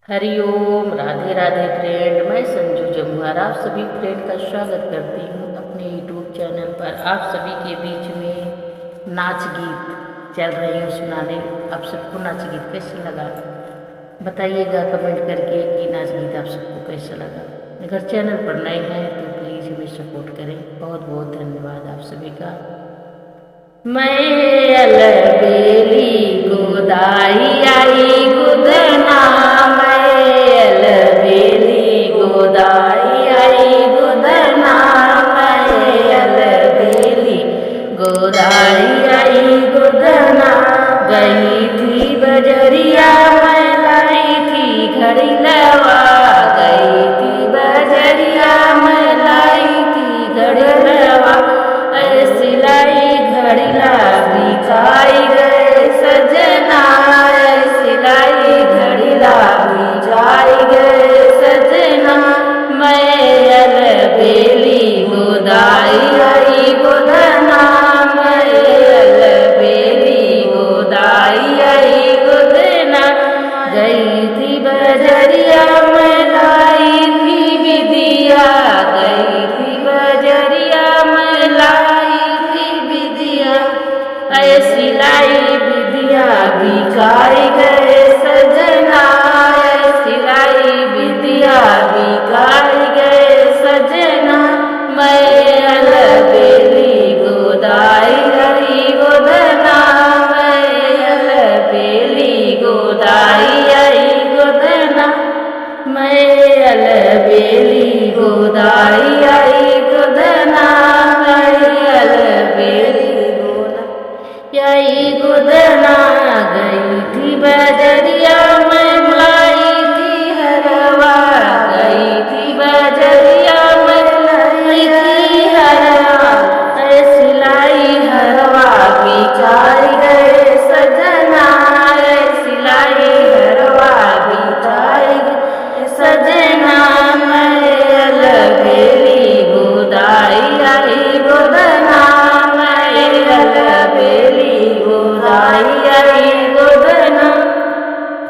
Hariom, Radhe Radhe friend. मैं संजू जमुआर आप सभी फ्रेंड का स्वागत करती हूँ अपने यूट्यूब चैनल पर। आप सभी के बीच में नाच गीत चल रही हूँ सुनाने। आप सबको नाच गीत कैसे लगा बताइएगा कमेंट करके कि नाच गीत आप सबको कैसा लगा। अगर चैनल पर नए हैं तो प्लीज़ हमें सपोर्ट करें। बहुत बहुत धन्यवाद आप सभी का। मैं अलबेली गोदाई आई गुदना